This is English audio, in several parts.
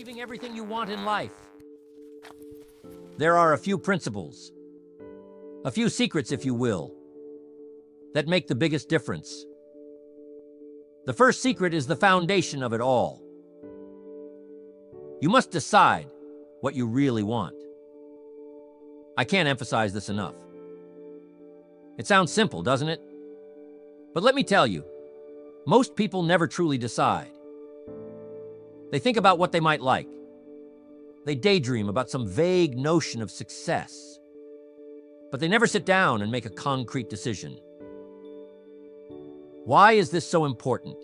achieving everything you want in life. There are a few principles, a few secrets, if you will, that make the biggest difference. The first secret is the foundation of it all. You must decide what you really want. I can't emphasize this enough. It sounds simple, doesn't it? But let me tell you, most people never truly decide. They think about what they might like. They daydream about some vague notion of success. But they never sit down and make a concrete decision. Why is this so important?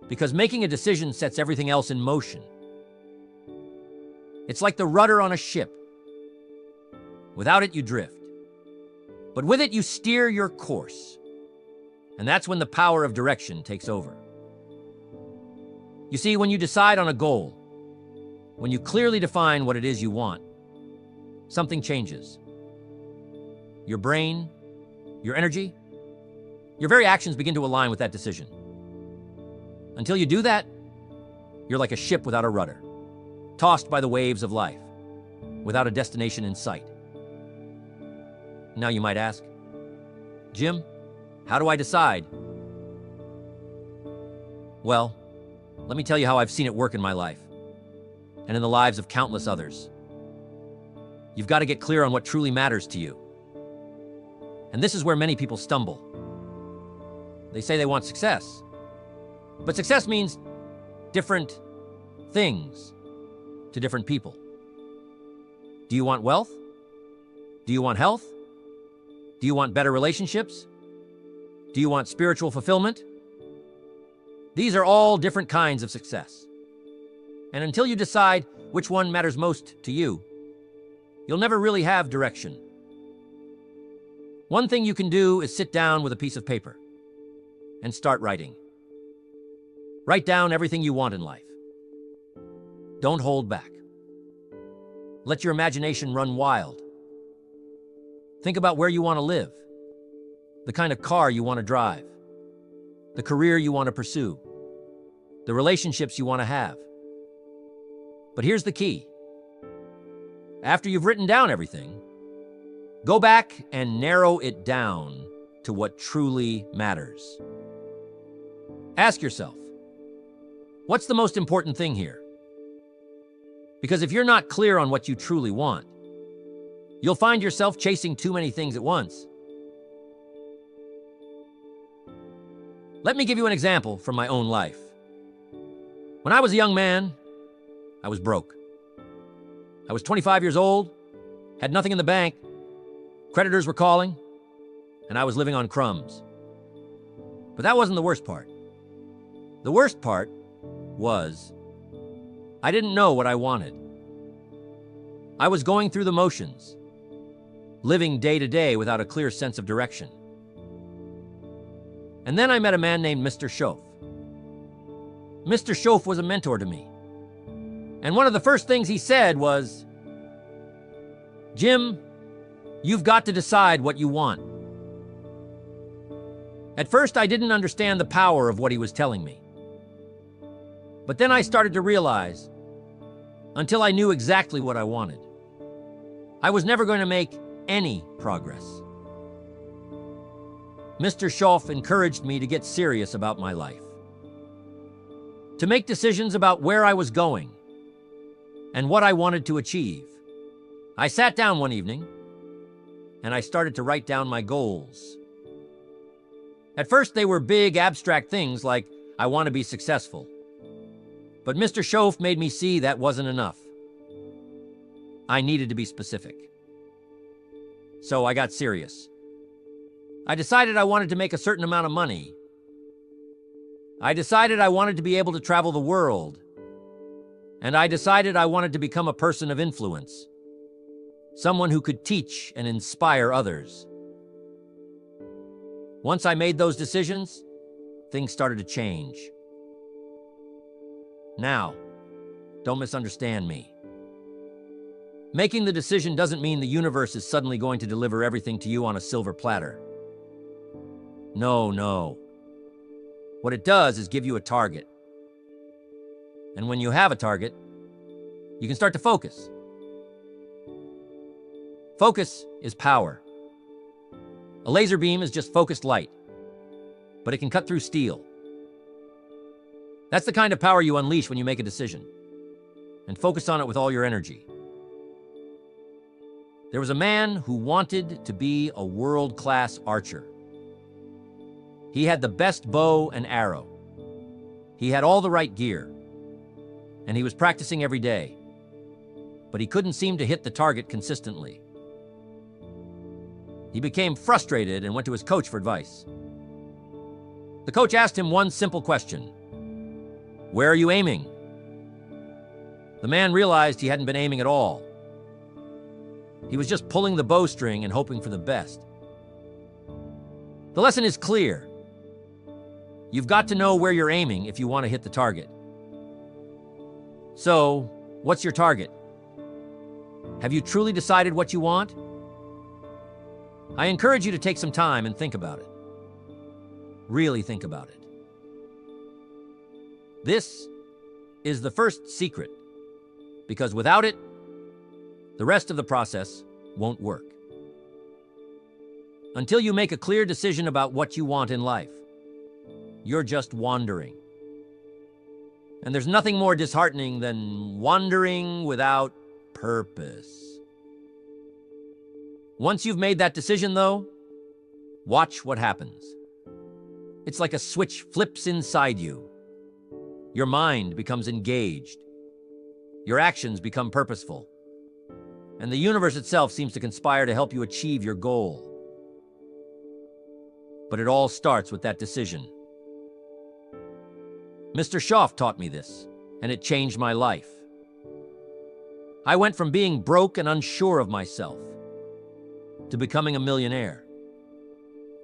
Because making a decision sets everything else in motion. It's like the rudder on a ship. Without it, you drift. But with it, you steer your course. And that's when the power of direction takes over. You see, when you decide on a goal, when you clearly define what it is you want, something changes. Your brain, your energy, your very actions begin to align with that decision. Until you do that, you're like a ship without a rudder, tossed by the waves of life, without a destination in sight. Now you might ask, Jim, how do I decide? Well, let me tell you how I've seen it work in my life, and in the lives of countless others. You've got to get clear on what truly matters to you. And this is where many people stumble. They say they want success, but success means different things to different people. Do you want wealth? Do you want health? Do you want better relationships? Do you want spiritual fulfillment? These are all different kinds of success. And until you decide which one matters most to you, you'll never really have direction. One thing you can do is sit down with a piece of paper and start writing. Write down everything you want in life. Don't hold back. Let your imagination run wild. Think about where you want to live, the kind of car you want to drive, the career you want to pursue, the relationships you want to have. But here's the key. After you've written down everything, go back and narrow it down to what truly matters. Ask yourself, what's the most important thing here? Because if you're not clear on what you truly want, you'll find yourself chasing too many things at once. Let me give you an example from my own life. When I was a young man, I was broke. I was 25 years old, had nothing in the bank, creditors were calling, and I was living on crumbs. But that wasn't the worst part. The worst part was I didn't know what I wanted. I was going through the motions, living day to day without a clear sense of direction. And then I met a man named Mr. Schoaf. Mr. Schoaf was a mentor to me. And one of the first things he said was, Jim, you've got to decide what you want. At first, I didn't understand the power of what he was telling me. But then I started to realize, until I knew exactly what I wanted, I was never going to make any progress. Mr. Schoaf encouraged me to get serious about my life, to make decisions about where I was going and what I wanted to achieve. I sat down one evening and I started to write down my goals. At first, they were big, abstract things like, I want to be successful. But Mr. Schoaf made me see that wasn't enough. I needed to be specific. So I got serious. I decided I wanted to make a certain amount of money. I decided I wanted to be able to travel the world. And I decided I wanted to become a person of influence, someone who could teach and inspire others. Once I made those decisions, things started to change. Now, don't misunderstand me. Making the decision doesn't mean the universe is suddenly going to deliver everything to you on a silver platter. No. What it does is give you a target. And when you have a target, you can start to focus. Focus is power. A laser beam is just focused light, but it can cut through steel. That's the kind of power you unleash when you make a decision, and focus on it with all your energy. There was a man who wanted to be a world-class archer. He had the best bow and arrow. He had all the right gear, and he was practicing every day, but he couldn't seem to hit the target consistently. He became frustrated and went to his coach for advice. The coach asked him one simple question: "Where are you aiming?" The man realized he hadn't been aiming at all. He was just pulling the bowstring and hoping for the best. The lesson is clear. You've got to know where you're aiming if you want to hit the target. So, what's your target? Have you truly decided what you want? I encourage you to take some time and think about it. Really think about it. This is the first secret, because without it, the rest of the process won't work. Until you make a clear decision about what you want in life, you're just wandering. And there's nothing more disheartening than wandering without purpose. Once you've made that decision, though, watch what happens. It's like a switch flips inside you. Your mind becomes engaged. Your actions become purposeful. And the universe itself seems to conspire to help you achieve your goal. But it all starts with that decision. Mr. Schoff taught me this, and it changed my life. I went from being broke and unsure of myself to becoming a millionaire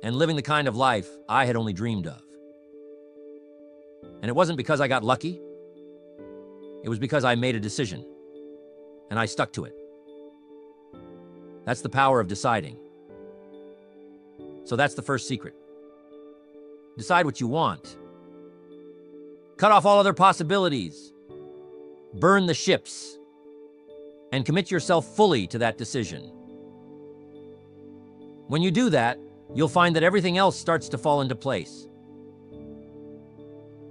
and living the kind of life I had only dreamed of. And it wasn't because I got lucky. It was because I made a decision, and I stuck to it. That's the power of deciding. So that's the first secret. Decide what you want. Cut off all other possibilities. Burn the ships. And commit yourself fully to that decision. When you do that, you'll find that everything else starts to fall into place.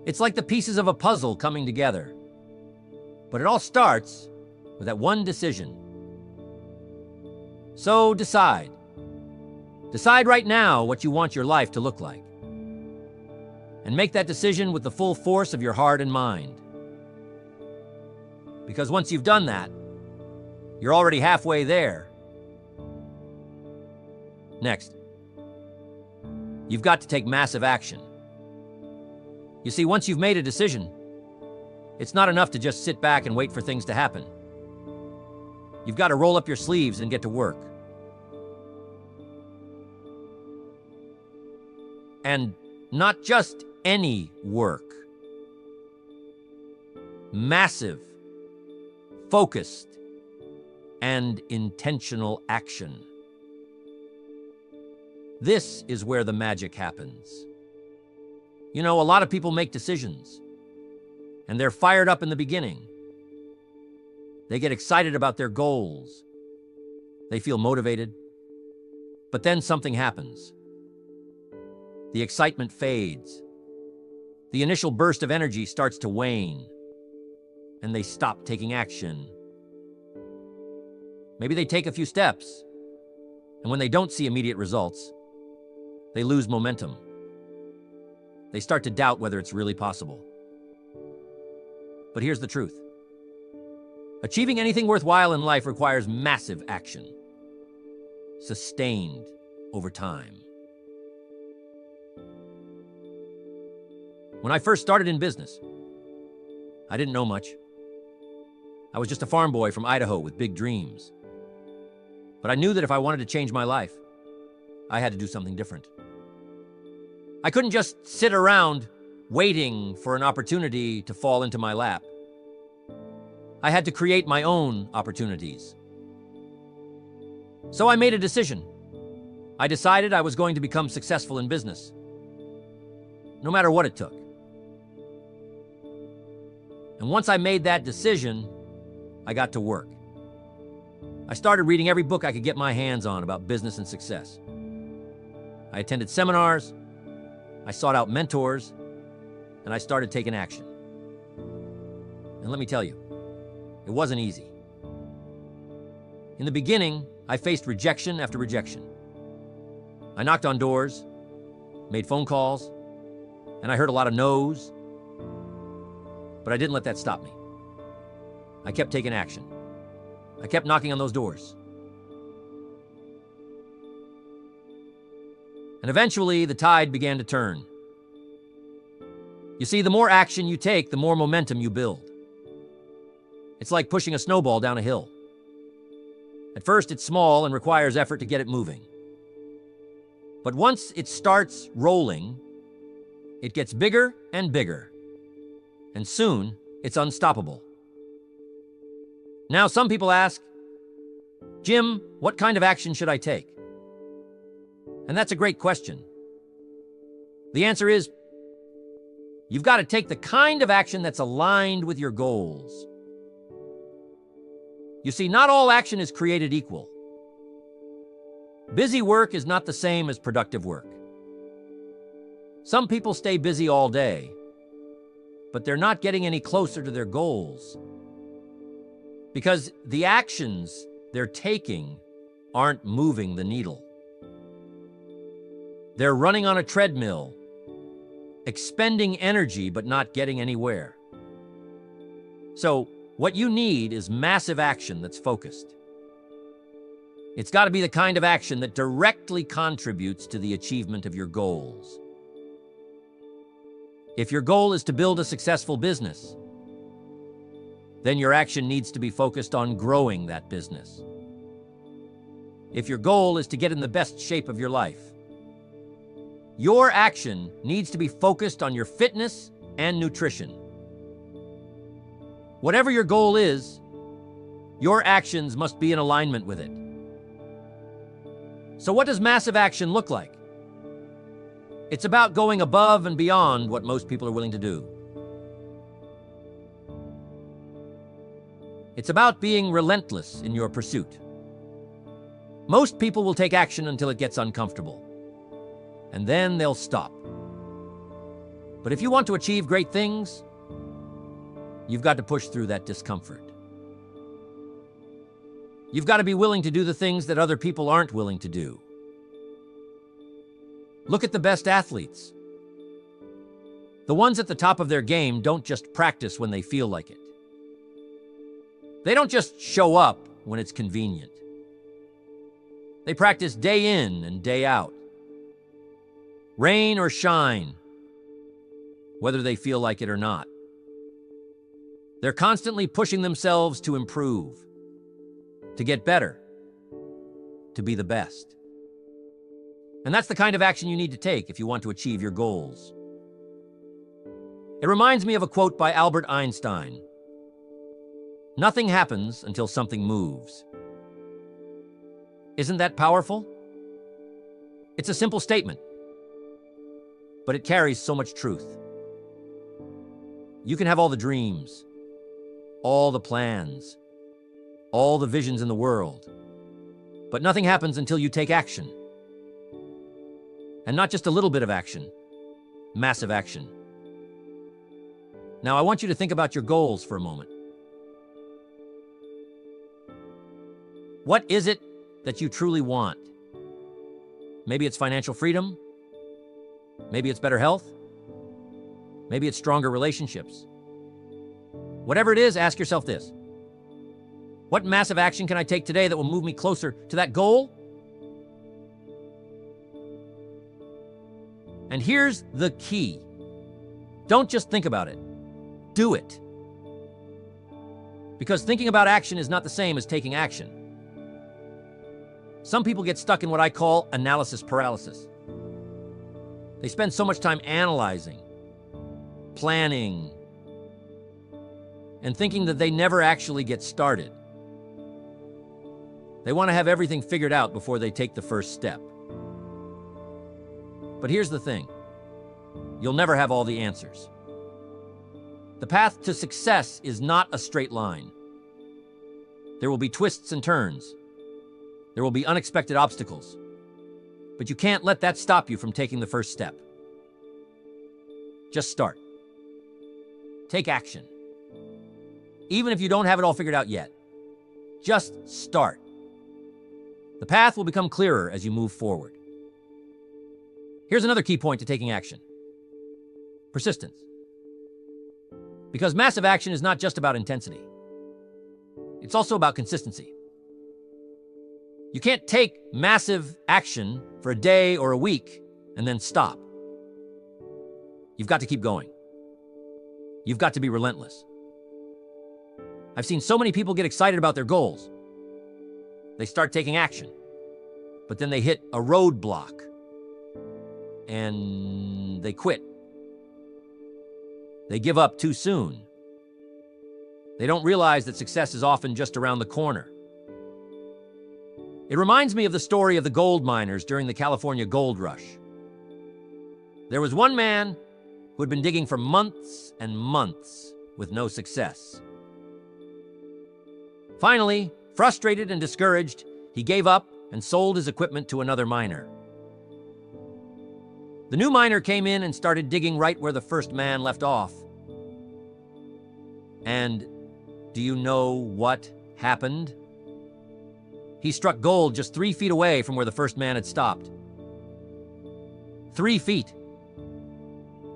It's like the pieces of a puzzle coming together. But it all starts with that one decision. So decide. Decide right now what you want your life to look like. And make that decision with the full force of your heart and mind. Because once you've done that, you're already halfway there. Next, you've got to take massive action. You see, once you've made a decision, it's not enough to just sit back and wait for things to happen. You've got to roll up your sleeves and get to work. And not just any work. Massive, focused, and intentional action. This is where the magic happens. You know, a lot of people make decisions, and they're fired up in the beginning. They get excited about their goals. They feel motivated. But then something happens. The excitement fades. The initial burst of energy starts to wane, and they stop taking action. Maybe they take a few steps, and when they don't see immediate results, they lose momentum. They start to doubt whether it's really possible. But here's the truth. Achieving anything worthwhile in life requires massive action, sustained over time. When I first started in business, I didn't know much. I was just a farm boy from Idaho with big dreams. But I knew that if I wanted to change my life, I had to do something different. I couldn't just sit around waiting for an opportunity to fall into my lap. I had to create my own opportunities. So I made a decision. I decided I was going to become successful in business, no matter what it took. And once I made that decision, I got to work. I started reading every book I could get my hands on about business and success. I attended seminars, I sought out mentors, and I started taking action. And let me tell you, it wasn't easy. In the beginning, I faced rejection after rejection. I knocked on doors, made phone calls, and I heard a lot of no's. But I didn't let that stop me. I kept taking action. I kept knocking on those doors. And eventually, the tide began to turn. You see, the more action you take, the more momentum you build. It's like pushing a snowball down a hill. At first, it's small and requires effort to get it moving. But once it starts rolling, it gets bigger and bigger. And soon, it's unstoppable. Now, some people ask, Jim, what kind of action should I take? And that's a great question. The answer is, you've got to take the kind of action that's aligned with your goals. You see, not all action is created equal. Busy work is not the same as productive work. Some people stay busy all day, but they're not getting any closer to their goals because the actions they're taking aren't moving the needle. They're running on a treadmill, expending energy but not getting anywhere. So, what you need is massive action that's focused. It's got to be the kind of action that directly contributes to the achievement of your goals. If your goal is to build a successful business, then your action needs to be focused on growing that business. If your goal is to get in the best shape of your life, your action needs to be focused on your fitness and nutrition. Whatever your goal is, your actions must be in alignment with it. So what does massive action look like? It's about going above and beyond what most people are willing to do. It's about being relentless in your pursuit. Most people will take action until it gets uncomfortable, and then they'll stop. But if you want to achieve great things, you've got to push through that discomfort. You've got to be willing to do the things that other people aren't willing to do. Look at the best athletes. The ones at the top of their game don't just practice when they feel like it. They don't just show up when it's convenient. They practice day in and day out. Rain or shine, whether they feel like it or not. They're constantly pushing themselves to improve, to get better, to be the best. And that's the kind of action you need to take if you want to achieve your goals. It reminds me of a quote by Albert Einstein. Nothing happens until something moves. Isn't that powerful? It's a simple statement, but it carries so much truth. You can have all the dreams, all the plans, all the visions in the world, but nothing happens until you take action. And not just a little bit of action, massive action. Now, I want you to think about your goals for a moment. What is it that you truly want? Maybe it's financial freedom. Maybe it's better health. Maybe it's stronger relationships. Whatever it is, ask yourself this. What massive action can I take today that will move me closer to that goal? And here's the key. Don't just think about it. Do it. Because thinking about action is not the same as taking action. Some people get stuck in what I call analysis paralysis. They spend so much time analyzing, planning, and thinking that they never actually get started. They want to have everything figured out before they take the first step. But here's the thing. You'll never have all the answers. The path to success is not a straight line. There will be twists and turns. There will be unexpected obstacles. But you can't let that stop you from taking the first step. Just start. Take action. Even if you don't have it all figured out yet, just start. The path will become clearer as you move forward. Here's another key point to taking action. Persistence. Because massive action is not just about intensity. It's also about consistency. You can't take massive action for a day or a week and then stop. You've got to keep going. You've got to be relentless. I've seen so many people get excited about their goals. They start taking action, but then they hit a roadblock and they quit. They give up too soon. They don't realize that success is often just around the corner. It reminds me of the story of the gold miners during the California gold rush. There was one man who had been digging for months and months with no success. Finally, frustrated and discouraged, he gave up and sold his equipment to another miner. The new miner came in and started digging right where the first man left off. And do you know what happened? He struck gold just 3 feet away from where the first man had stopped. 3 feet.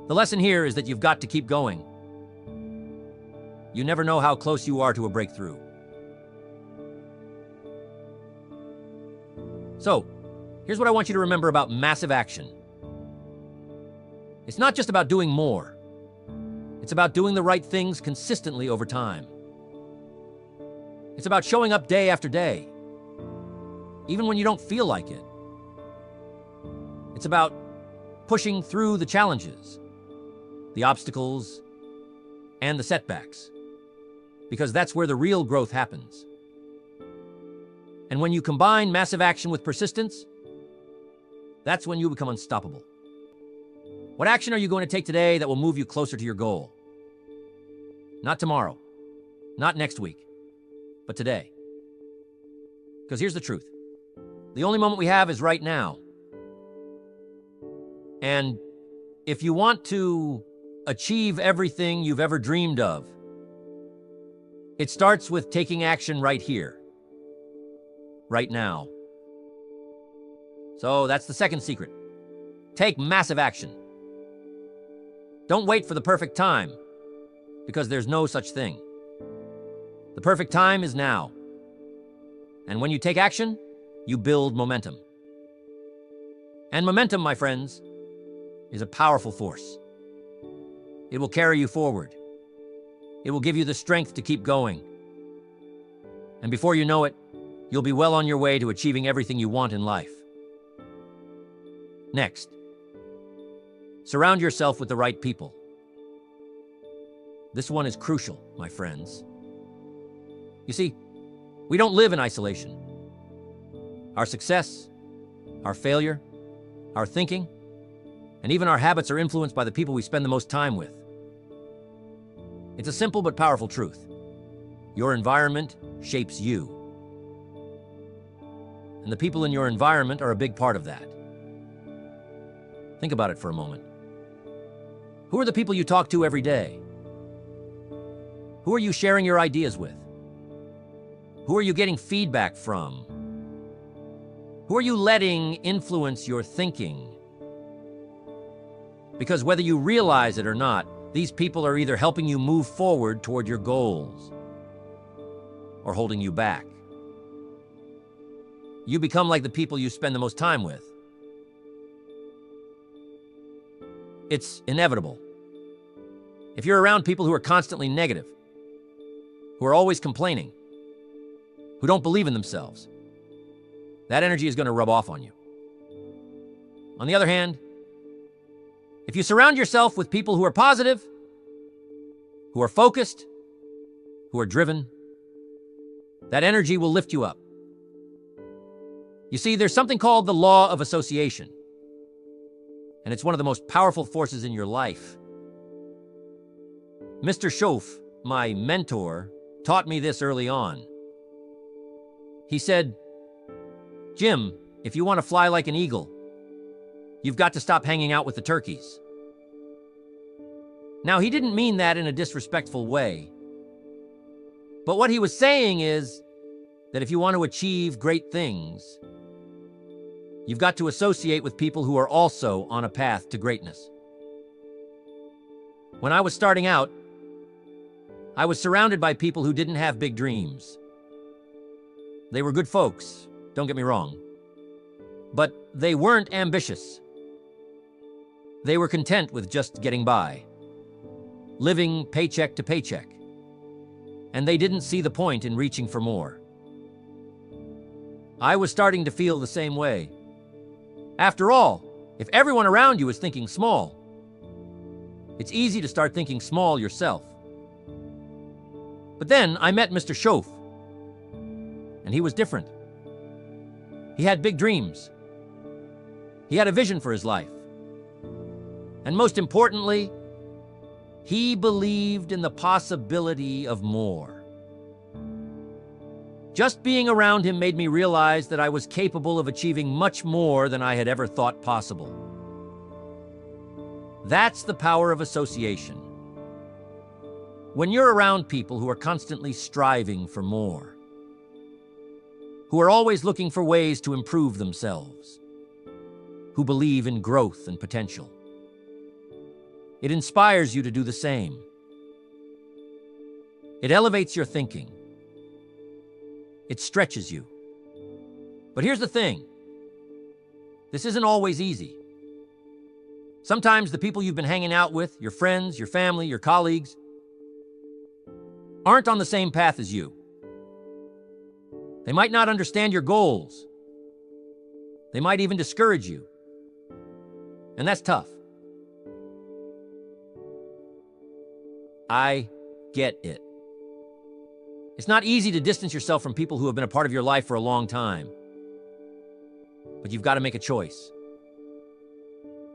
The lesson here is that you've got to keep going. You never know how close you are to a breakthrough. So, here's what I want you to remember about massive action. It's not just about doing more. It's about doing the right things consistently over time. It's about showing up day after day, even when you don't feel like it. It's about pushing through the challenges, the obstacles, and the setbacks, because that's where the real growth happens. And when you combine massive action with persistence, that's when you become unstoppable. What action are you going to take today that will move you closer to your goal? Not tomorrow, not next week, but today. Because here's the truth. The only moment we have is right now. And if you want to achieve everything you've ever dreamed of, it starts with taking action right here, right now. So that's the second secret. Take massive action. Don't wait for the perfect time, because there's no such thing. The perfect time is now. And when you take action, you build momentum. And momentum, my friends, is a powerful force. It will carry you forward. It will give you the strength to keep going. And before you know it, you'll be well on your way to achieving everything you want in life. Next, surround yourself with the right people. This one is crucial, my friends. You see, we don't live in isolation. Our success, our failure, our thinking, and even our habits are influenced by the people we spend the most time with. It's a simple but powerful truth. Your environment shapes you. And the people in your environment are a big part of that. Think about it for a moment. Who are the people you talk to every day? Who are you sharing your ideas with? Who are you getting feedback from? Who are you letting influence your thinking? Because whether you realize it or not, these people are either helping you move forward toward your goals or holding you back. You become like the people you spend the most time with. It's inevitable. If you're around people who are constantly negative, who are always complaining, who don't believe in themselves, that energy is going to rub off on you. On the other hand, if you surround yourself with people who are positive, who are focused, who are driven, that energy will lift you up. You see, there's something called the law of association, and it's one of the most powerful forces in your life. Mr. Schoaf, my mentor, taught me this early on. He said, "Jim, if you want to fly like an eagle, you've got to stop hanging out with the turkeys." Now, he didn't mean that in a disrespectful way. But what he was saying is that if you want to achieve great things, you've got to associate with people who are also on a path to greatness. When I was starting out, I was surrounded by people who didn't have big dreams. They were good folks, don't get me wrong. But they weren't ambitious. They were content with just getting by, living paycheck to paycheck. And they didn't see the point in reaching for more. I was starting to feel the same way. After all, if everyone around you is thinking small, it's easy to start thinking small yourself. But then I met Mr. Schoaf, and he was different. He had big dreams. He had a vision for his life. And most importantly, he believed in the possibility of more. Just being around him made me realize that I was capable of achieving much more than I had ever thought possible. That's the power of association. When you're around people who are constantly striving for more, who are always looking for ways to improve themselves, who believe in growth and potential, it inspires you to do the same. It elevates your thinking. It stretches you. But here's the thing. This isn't always easy. Sometimes the people you've been hanging out with, your friends, your family, your colleagues, aren't on the same path as you. They might not understand your goals. They might even discourage you. And that's tough. I get it. It's not easy to distance yourself from people who have been a part of your life for a long time. But you've got to make a choice.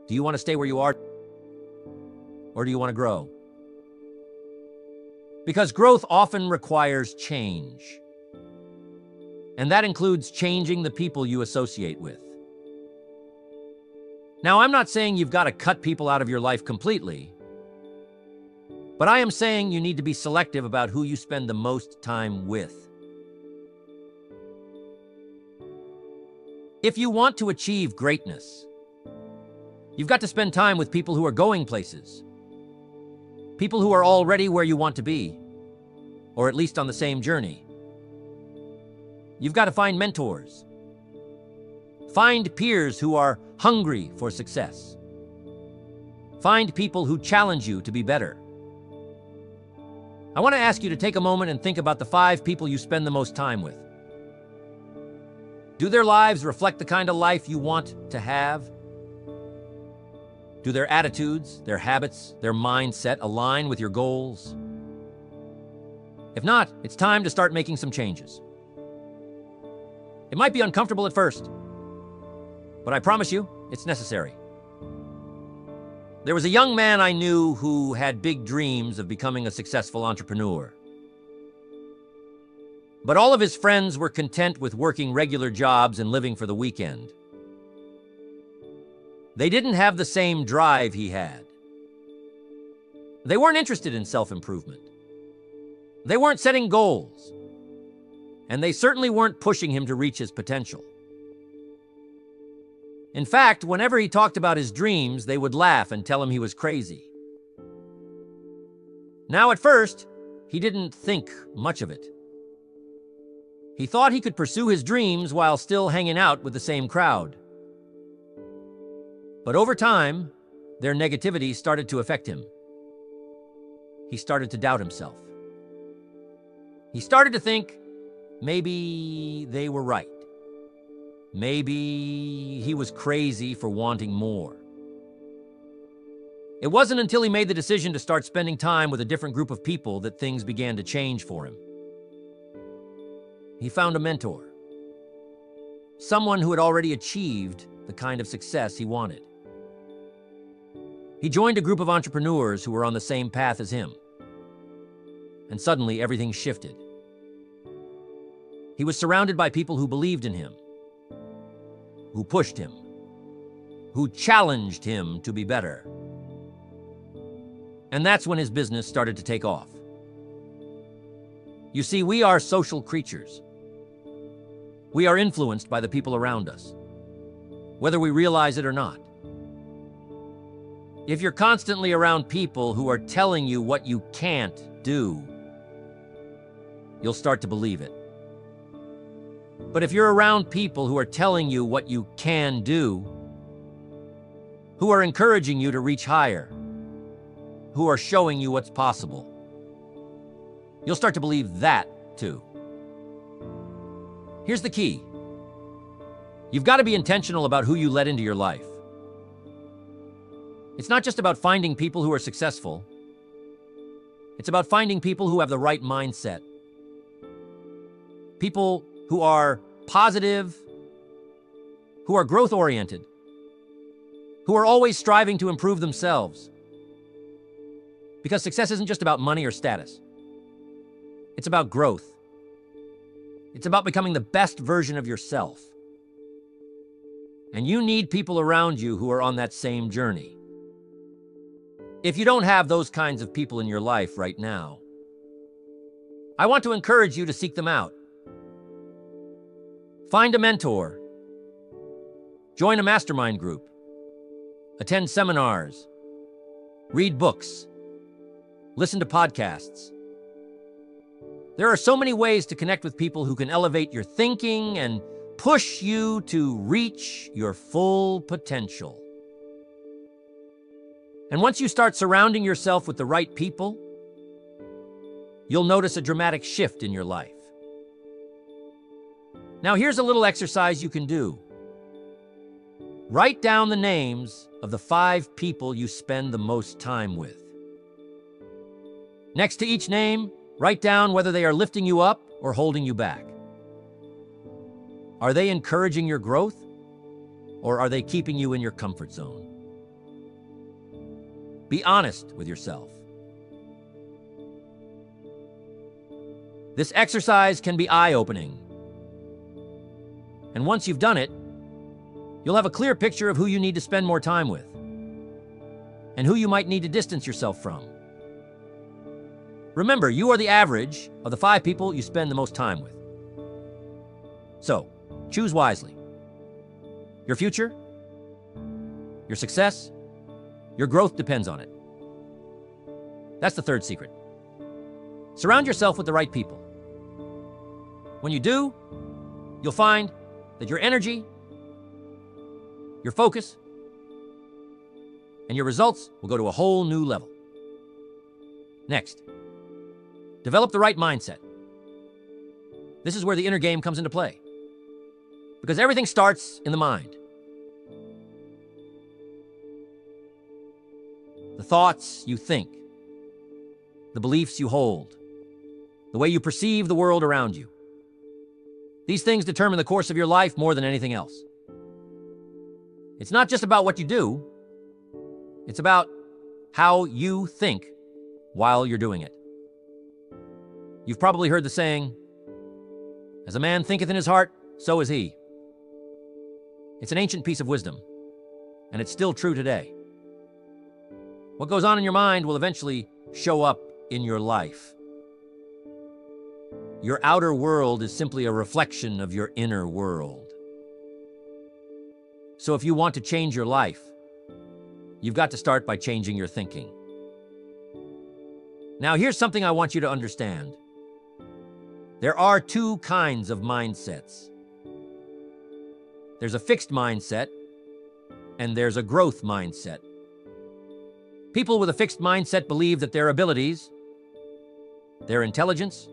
Do you want to stay where you are? Or do you want to grow? Because growth often requires change. And that includes changing the people you associate with. Now, I'm not saying you've got to cut people out of your life completely. But I am saying you need to be selective about who you spend the most time with. If you want to achieve greatness, you've got to spend time with people who are going places. People who are already where you want to be, or at least on the same journey. You've got to find mentors. Find peers who are hungry for success. Find people who challenge you to be better. I want to ask you to take a moment and think about the 5 people you spend the most time with. Do their lives reflect the kind of life you want to have? Do their attitudes, their habits, their mindset align with your goals? If not, it's time to start making some changes. It might be uncomfortable at first, but I promise you, it's necessary. There was a young man I knew who had big dreams of becoming a successful entrepreneur. But all of his friends were content with working regular jobs and living for the weekend. They didn't have the same drive he had. They weren't interested in self-improvement. They weren't setting goals. And they certainly weren't pushing him to reach his potential. In fact, whenever he talked about his dreams, they would laugh and tell him he was crazy. Now, at first, he didn't think much of it. He thought he could pursue his dreams while still hanging out with the same crowd. But over time, their negativity started to affect him. He started to doubt himself. He started to think maybe they were right. Maybe he was crazy for wanting more. It wasn't until he made the decision to start spending time with a different group of people that things began to change for him. He found a mentor. Someone who had already achieved the kind of success he wanted. He joined a group of entrepreneurs who were on the same path as him. And suddenly everything shifted. He was surrounded by people who believed in him, who pushed him, who challenged him to be better. And that's when his business started to take off. You see, we are social creatures. We are influenced by the people around us, whether we realize it or not. If you're constantly around people who are telling you what you can't do, you'll start to believe it. But if you're around people who are telling you what you can do, who are encouraging you to reach higher, who are showing you what's possible, you'll start to believe that too. Here's the key. You've got to be intentional about who you let into your life. It's not just about finding people who are successful. It's about finding people who have the right mindset. People who are positive, who are growth-oriented, who are always striving to improve themselves. Because success isn't just about money or status. It's about growth. It's about becoming the best version of yourself. And you need people around you who are on that same journey. If you don't have those kinds of people in your life right now, I want to encourage you to seek them out. Find a mentor. Join a mastermind group. Attend seminars. Read books. Listen to podcasts. There are so many ways to connect with people who can elevate your thinking and push you to reach your full potential. And once you start surrounding yourself with the right people, you'll notice a dramatic shift in your life. Now, here's a little exercise you can do. Write down the names of the 5 people you spend the most time with. Next to each name, write down whether they are lifting you up or holding you back. Are they encouraging your growth, or are they keeping you in your comfort zone? Be honest with yourself. This exercise can be eye-opening. And once you've done it, you'll have a clear picture of who you need to spend more time with and who you might need to distance yourself from. Remember, you are the average of the 5 people you spend the most time with. So, choose wisely. Your future, your success, your growth depends on it. That's the 3rd secret. Surround yourself with the right people. When you do, you'll find that your energy, your focus, and your results will go to a whole new level. Next, develop the right mindset. This is where the inner game comes into play, because everything starts in the mind. The thoughts you think, the beliefs you hold, the way you perceive the world around you. These things determine the course of your life more than anything else. It's not just about what you do, it's about how you think while you're doing it. You've probably heard the saying, "As a man thinketh in his heart, so is he." It's an ancient piece of wisdom, and it's still true today. What goes on in your mind will eventually show up in your life. Your outer world is simply a reflection of your inner world. So if you want to change your life, you've got to start by changing your thinking. Now, here's something I want you to understand. There are 2 kinds of mindsets. There's a fixed mindset, and there's a growth mindset. People with a fixed mindset believe that their abilities, their intelligence,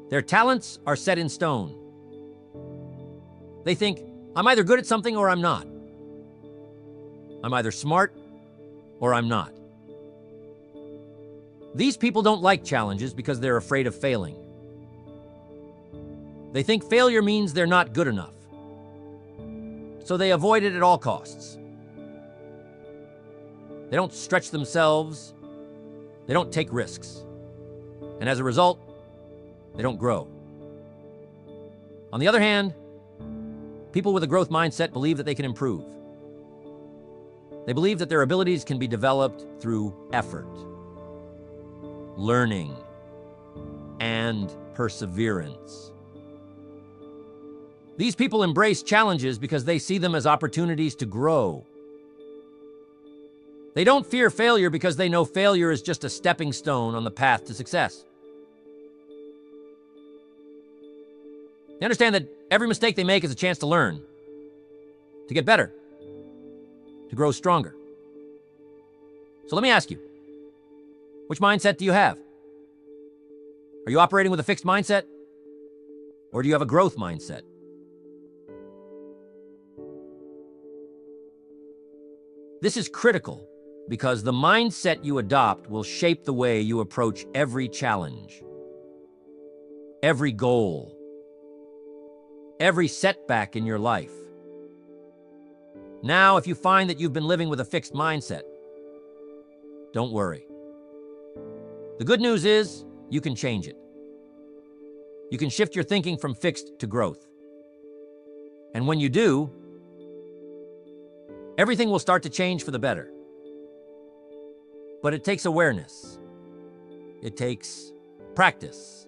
their talents are set in stone. They think, I'm either good at something or I'm not. I'm either smart or I'm not. These people don't like challenges because they're afraid of failing. They think failure means they're not good enough. So they avoid it at all costs. They don't stretch themselves. They don't take risks. And as a result, they don't grow. On the other hand, people with a growth mindset believe that they can improve. They believe that their abilities can be developed through effort, learning, and perseverance. These people embrace challenges because they see them as opportunities to grow. They don't fear failure because they know failure is just a stepping stone on the path to success. They understand that every mistake they make is a chance to learn, to get better, to grow stronger. So let me ask you, which mindset do you have? Are you operating with a fixed mindset? Or do you have a growth mindset? This is critical because the mindset you adopt will shape the way you approach every challenge, every goal, every setback in your life. Now, if you find that you've been living with a fixed mindset, don't worry. The good news is you can change it. You can shift your thinking from fixed to growth. And when you do, everything will start to change for the better. But it takes awareness. It takes practice.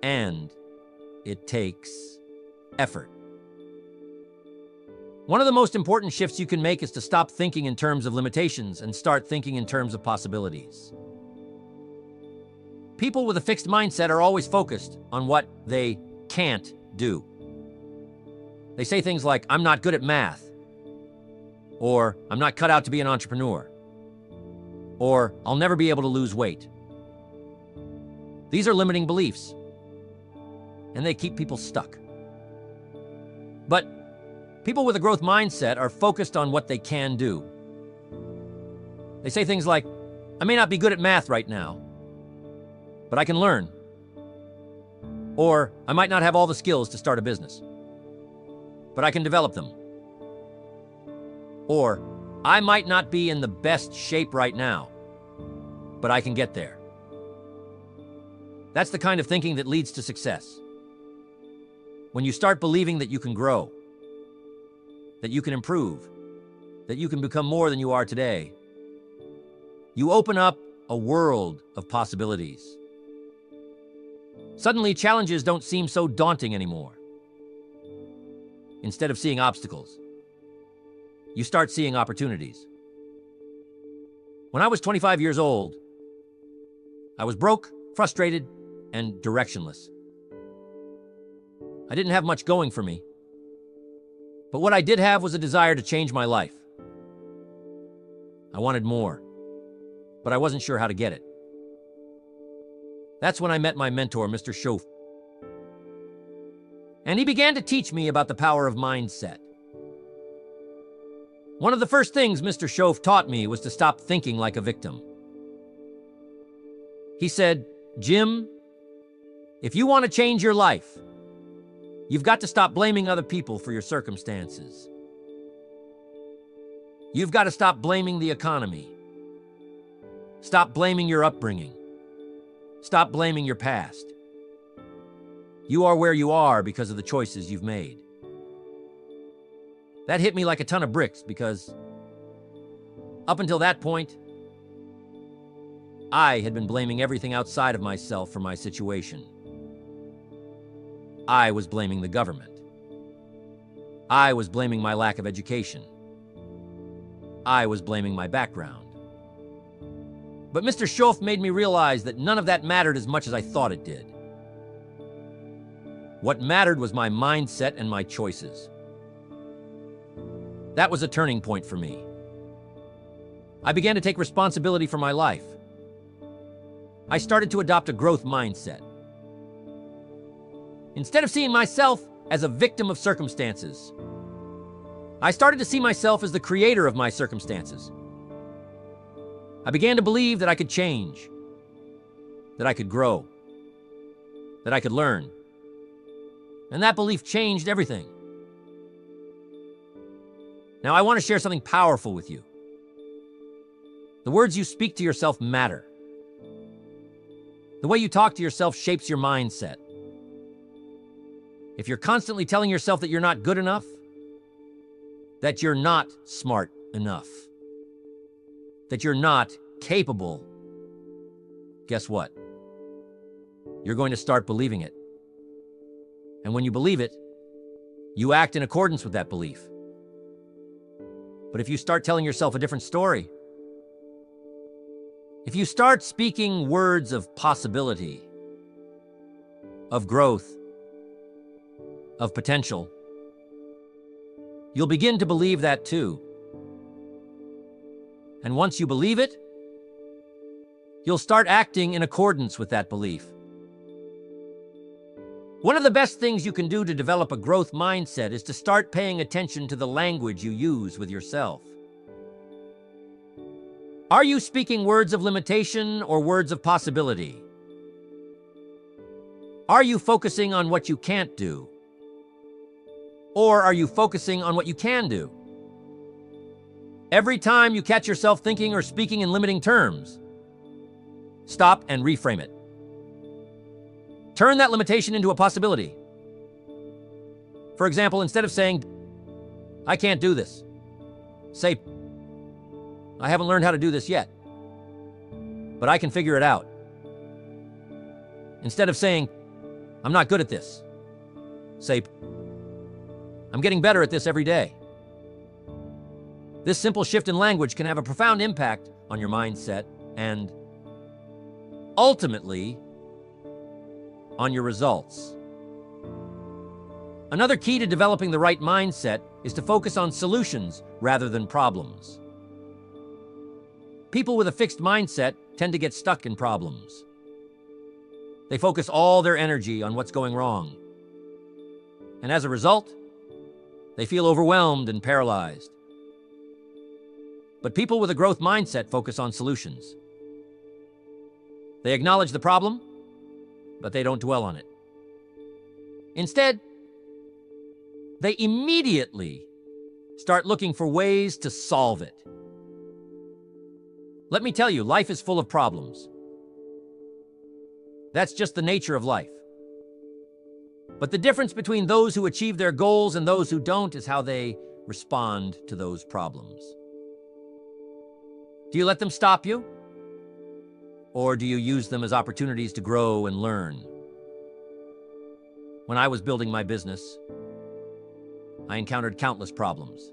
And it takes effort. One of the most important shifts you can make is to stop thinking in terms of limitations and start thinking in terms of possibilities. People with a fixed mindset are always focused on what they can't do. They say things like, "I'm not good at math," or "I'm not cut out to be an entrepreneur," or "I'll never be able to lose weight." These are limiting beliefs, and they keep people stuck. But people with a growth mindset are focused on what they can do. They say things like, "I may not be good at math right now, but I can learn." Or, "I might not have all the skills to start a business, but I can develop them." Or, "I might not be in the best shape right now, but I can get there." That's the kind of thinking that leads to success. When you start believing that you can grow, that you can improve, that you can become more than you are today, you open up a world of possibilities. Suddenly, challenges don't seem so daunting anymore. Instead of seeing obstacles, you start seeing opportunities. When I was 25 years old, I was broke, frustrated, and directionless. I didn't have much going for me, but what I did have was a desire to change my life. I wanted more, but I wasn't sure how to get it. That's when I met my mentor, Mr. Schoaf. And he began to teach me about the power of mindset. One of the first things Mr. Schoaf taught me was to stop thinking like a victim. He said, "Jim, if you want to change your life, you've got to stop blaming other people for your circumstances. You've got to stop blaming the economy. Stop blaming your upbringing. Stop blaming your past. You are where you are because of the choices you've made." That hit me like a ton of bricks because up until that point, I had been blaming everything outside of myself for my situation. I was blaming the government. I was blaming my lack of education. I was blaming my background. But Mr. Schoaf made me realize that none of that mattered as much as I thought it did. What mattered was my mindset and my choices. That was a turning point for me. I began to take responsibility for my life. I started to adopt a growth mindset. Instead of seeing myself as a victim of circumstances, I started to see myself as the creator of my circumstances. I began to believe that I could change, that I could grow, that I could learn. And that belief changed everything. Now, I want to share something powerful with you. The words you speak to yourself matter. The way you talk to yourself shapes your mindset. If you're constantly telling yourself that you're not good enough, that you're not smart enough, that you're not capable, guess what? You're going to start believing it. And when you believe it, you act in accordance with that belief. But if you start telling yourself a different story, if you start speaking words of possibility, of growth, of potential, you'll begin to believe that too. And once you believe it, you'll start acting in accordance with that belief. One of the best things you can do to develop a growth mindset is to start paying attention to the language you use with yourself. Are you speaking words of limitation or words of possibility? Are you focusing on what you can't do? Or are you focusing on what you can do? Every time you catch yourself thinking or speaking in limiting terms, stop and reframe it. Turn that limitation into a possibility. For example, instead of saying, "I can't do this," say, "I haven't learned how to do this yet, but I can figure it out." Instead of saying, "I'm not good at this," say, "I'm getting better at this every day." This simple shift in language can have a profound impact on your mindset and ultimately on your results. Another key to developing the right mindset is to focus on solutions rather than problems. People with a fixed mindset tend to get stuck in problems. They focus all their energy on what's going wrong. And as a result, they feel overwhelmed and paralyzed. But people with a growth mindset focus on solutions. They acknowledge the problem, but they don't dwell on it. Instead, they immediately start looking for ways to solve it. Let me tell you, life is full of problems. That's just the nature of life. But the difference between those who achieve their goals and those who don't is how they respond to those problems. Do you let them stop you? Or do you use them as opportunities to grow and learn? When I was building my business, I encountered countless problems.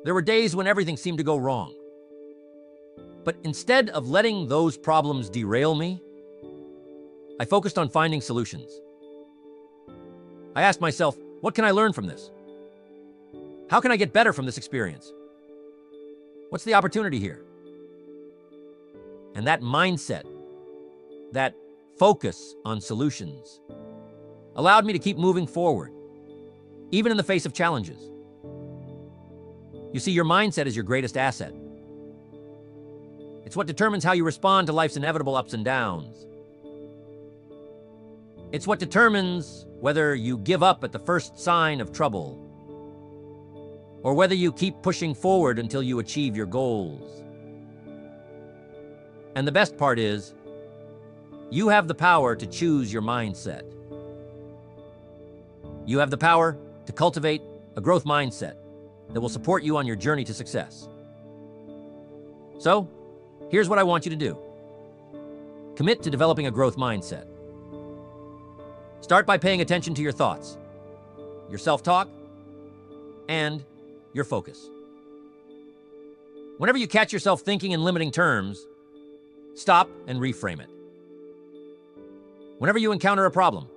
There were days when everything seemed to go wrong. But instead of letting those problems derail me, I focused on finding solutions. I asked myself, what can I learn from this? How can I get better from this experience? What's the opportunity here? And that mindset, that focus on solutions, allowed me to keep moving forward, even in the face of challenges. You see, your mindset is your greatest asset. It's what determines how you respond to life's inevitable ups and downs. It's what determines whether you give up at the first sign of trouble, or whether you keep pushing forward until you achieve your goals. And the best part is, you have the power to choose your mindset. You have the power to cultivate a growth mindset that will support you on your journey to success. So, here's what I want you to do. Commit to developing a growth mindset. Start by paying attention to your thoughts, your self-talk, and your focus. Whenever you catch yourself thinking in limiting terms, stop and reframe it. Whenever you encounter a problem,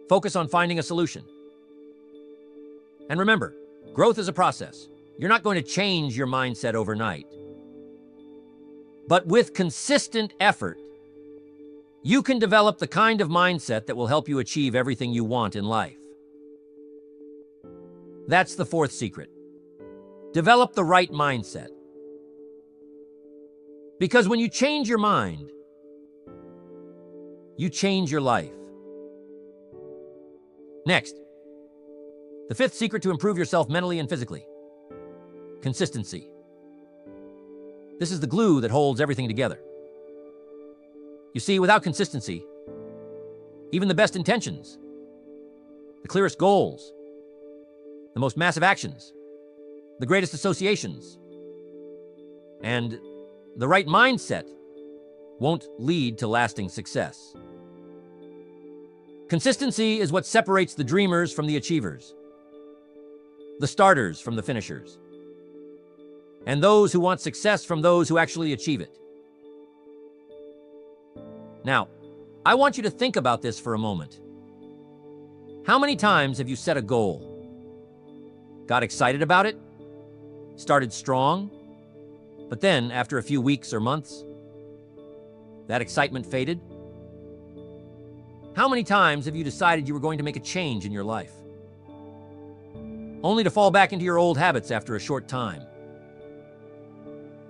focus on finding a solution. And remember, growth is a process. You're not going to change your mindset overnight. But with consistent effort, you can develop the kind of mindset that will help you achieve everything you want in life. That's the fourth secret. Develop the right mindset. Because when you change your mind, you change your life. Next, the fifth secret to improve yourself mentally and physically. Consistency. This is the glue that holds everything together. You see, without consistency, even the best intentions, the clearest goals, the most massive actions, the greatest associations, and the right mindset won't lead to lasting success. Consistency is what separates the dreamers from the achievers, the starters from the finishers, and those who want success from those who actually achieve it. Now, I want you to think about this for a moment. How many times have you set a goal, got excited about it, started strong, but then after a few weeks or months, that excitement faded? How many times have you decided you were going to make a change in your life, only to fall back into your old habits after a short time?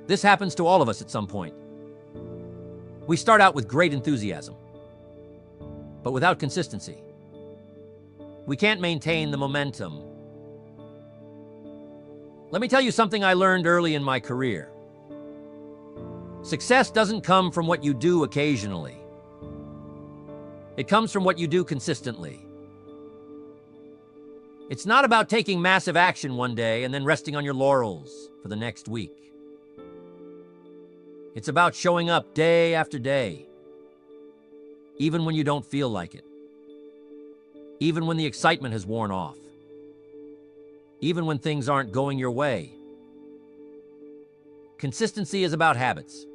This happens to all of us at some point. We start out with great enthusiasm, but without consistency, we can't maintain the momentum. Let me tell you something I learned early in my career. Success doesn't come from what you do occasionally. It comes from what you do consistently. It's not about taking massive action one day and then resting on your laurels for the next week. It's about showing up day after day, even when you don't feel like it, even when the excitement has worn off, even when things aren't going your way. Consistency is about habits.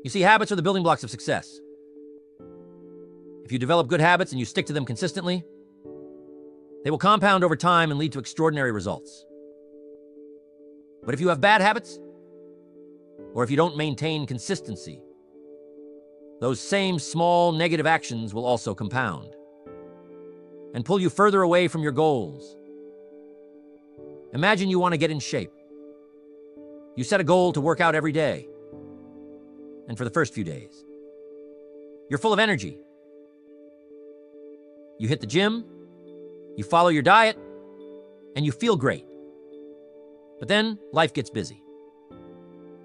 You see, habits are the building blocks of success. If you develop good habits and you stick to them consistently, they will compound over time and lead to extraordinary results. But if you have bad habits, or if you don't maintain consistency, those same small negative actions will also compound and pull you further away from your goals. Imagine you want to get in shape. You set a goal to work out every day. And for the first few days, you're full of energy. You hit the gym, you follow your diet, and you feel great. But then life gets busy.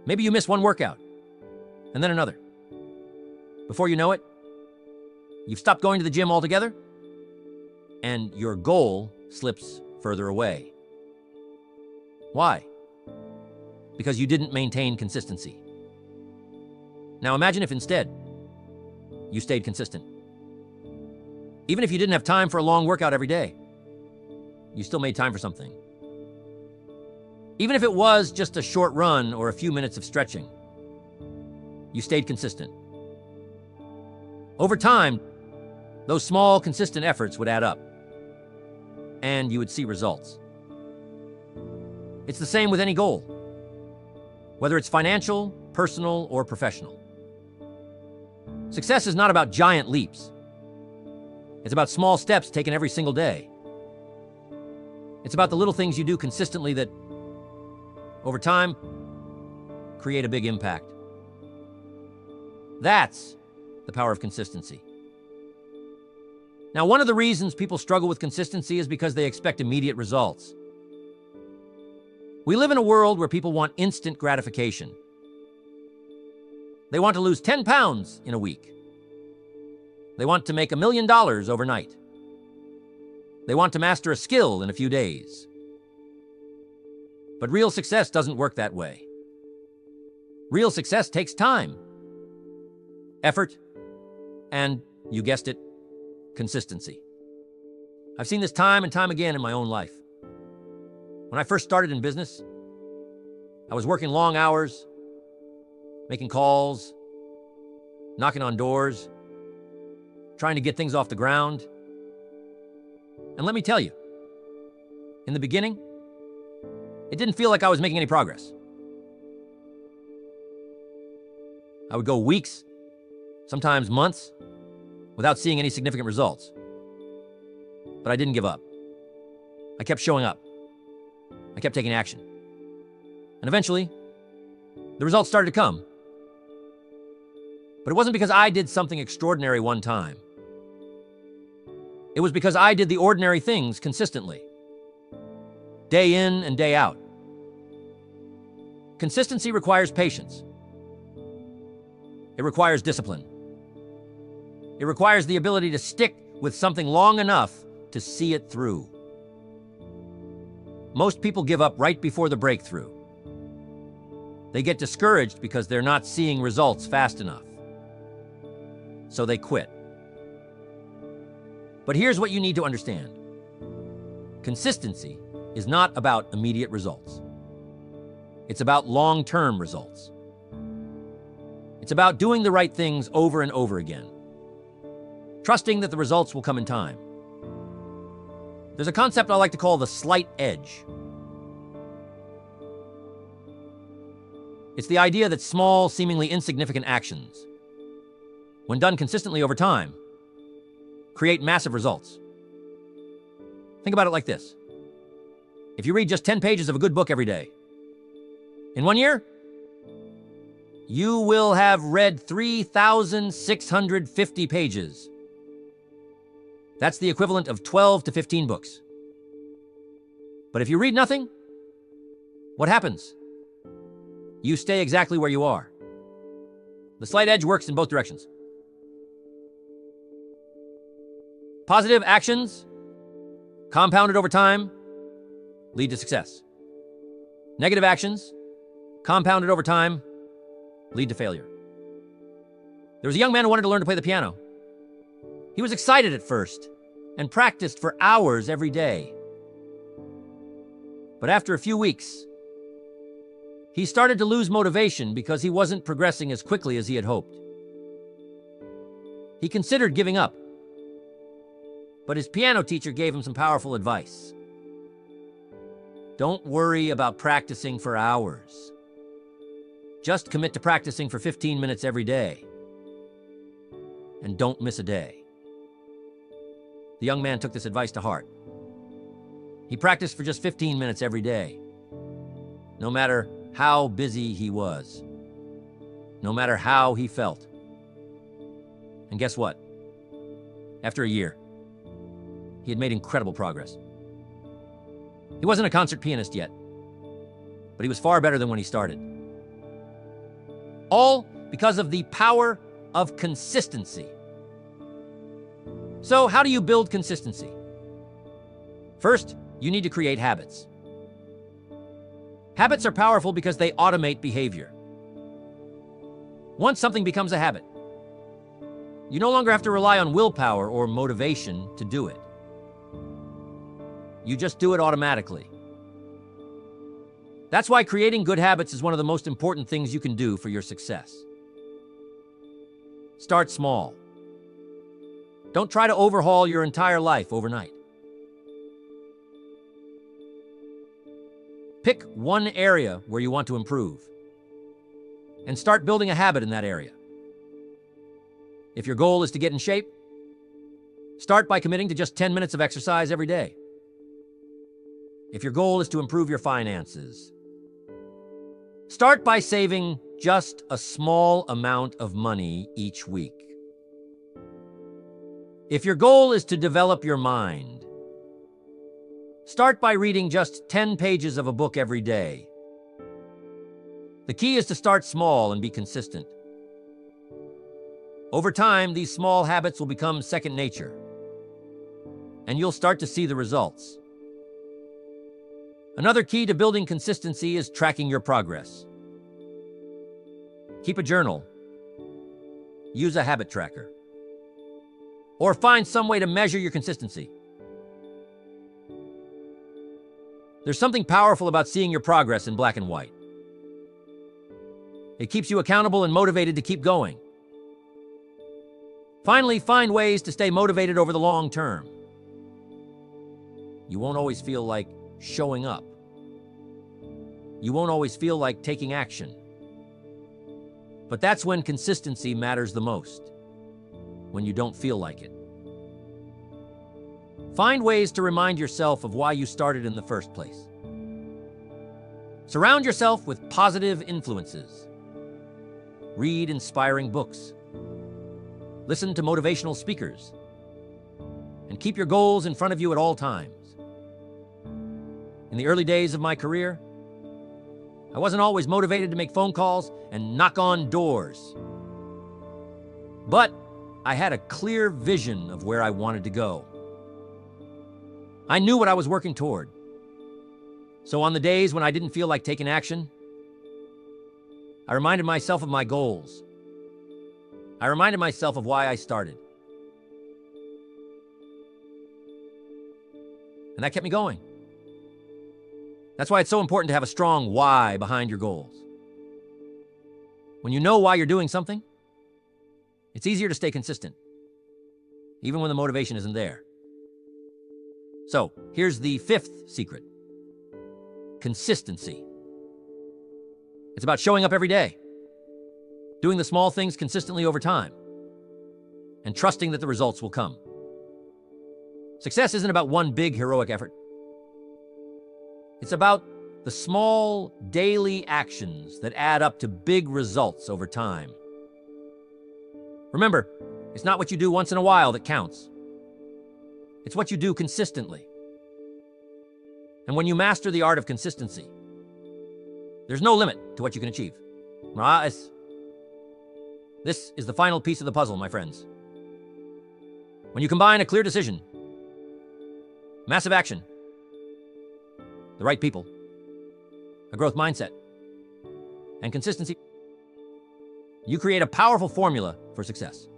Maybe you miss one workout, and then another. Before you know it, you've stopped going to the gym altogether, and your goal slips further away. Why? Because you didn't maintain consistency. Now imagine if instead you stayed consistent. Even if you didn't have time for a long workout every day, you still made time for something. Even if it was just a short run or a few minutes of stretching, you stayed consistent. Over time, those small, consistent efforts would add up, and you would see results. It's the same with any goal, whether it's financial, personal, or professional. Success is not about giant leaps. It's about small steps taken every single day. It's about the little things you do consistently that, over time, create a big impact. That's the power of consistency. Now, one of the reasons people struggle with consistency is because they expect immediate results. We live in a world where people want instant gratification. They want to lose 10 pounds in a week. They want to make $1 million overnight. They want to master a skill in a few days. But real success doesn't work that way. Real success takes time, effort, and, you guessed it, consistency. I've seen this time and time again in my own life. When I first started in business, I was working long hours, making calls, knocking on doors, trying to get things off the ground. And let me tell you, in the beginning, it didn't feel like I was making any progress. I would go weeks, sometimes months, without seeing any significant results. But I didn't give up. I kept showing up. I kept taking action. And eventually, the results started to come. But it wasn't because I did something extraordinary one time. It was because I did the ordinary things consistently, day in and day out. Consistency requires patience. It requires discipline. It requires the ability to stick with something long enough to see it through. Most people give up right before the breakthrough. They get discouraged because they're not seeing results fast enough. So they quit. But here's what you need to understand. Consistency is not about immediate results. It's about long-term results. It's about doing the right things over and over again, trusting that the results will come in time. There's a concept I like to call the slight edge. It's the idea that small, seemingly insignificant actions, when done consistently over time, create massive results. Think about it like this. If you read just 10 pages of a good book every day, in 1 year, you will have read 3,650 pages. That's the equivalent of 12 to 15 books. But if you read nothing, what happens? You stay exactly where you are. The slight edge works in both directions. Positive actions, compounded over time, lead to success. Negative actions, compounded over time, lead to failure. There was a young man who wanted to learn to play the piano. He was excited at first and practiced for hours every day. But after a few weeks, he started to lose motivation because he wasn't progressing as quickly as he had hoped. He considered giving up, but his piano teacher gave him some powerful advice. Don't worry about practicing for hours. Just commit to practicing for 15 minutes every day. And don't miss a day. The young man took this advice to heart. He practiced for just 15 minutes every day, no matter how busy he was, no matter how he felt. And guess what? After a year, he had made incredible progress. He wasn't a concert pianist yet, but he was far better than when he started. All because of the power of consistency. So, how do you build consistency? First, you need to create habits. Habits are powerful because they automate behavior. Once something becomes a habit, you no longer have to rely on willpower or motivation to do it. You just do it automatically. That's why creating good habits is one of the most important things you can do for your success. Start small. Don't try to overhaul your entire life overnight. Pick one area where you want to improve and start building a habit in that area. If your goal is to get in shape, start by committing to just 10 minutes of exercise every day. If your goal is to improve your finances, start by saving just a small amount of money each week. If your goal is to develop your mind, start by reading just 10 pages of a book every day. The key is to start small and be consistent. Over time, these small habits will become second nature, and you'll start to see the results. Another key to building consistency is tracking your progress. Keep a journal. Use a habit tracker. Or find some way to measure your consistency. There's something powerful about seeing your progress in black and white. It keeps you accountable and motivated to keep going. Finally, find ways to stay motivated over the long term. You won't always feel like showing up. You won't always feel like taking action. But that's when consistency matters the most, when you don't feel like it. Find ways to remind yourself of why you started in the first place. Surround yourself with positive influences. Read inspiring books. Listen to motivational speakers. And keep your goals in front of you at all times. In the early days of my career, I wasn't always motivated to make phone calls and knock on doors. But I had a clear vision of where I wanted to go. I knew what I was working toward. So on the days when I didn't feel like taking action, I reminded myself of my goals. I reminded myself of why I started. And that kept me going. That's why it's so important to have a strong why behind your goals. When you know why you're doing something, it's easier to stay consistent, even when the motivation isn't there. So, here's the fifth secret. Consistency. It's about showing up every day, doing the small things consistently over time, and trusting that the results will come. Success isn't about one big heroic effort. It's about the small daily actions that add up to big results over time. Remember, it's not what you do once in a while that counts. It's what you do consistently. And when you master the art of consistency, there's no limit to what you can achieve. This is the final piece of the puzzle, my friends. When you combine a clear decision, massive action, the right people, a growth mindset, and consistency, you create a powerful formula for success.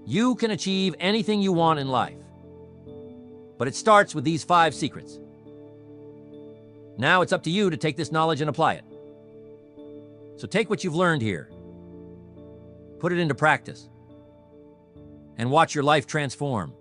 You can achieve anything you want in life, but it starts with these 5 secrets. Now it's up to you to take this knowledge and apply it. So take what you've learned here, put it into practice, and watch your life transform.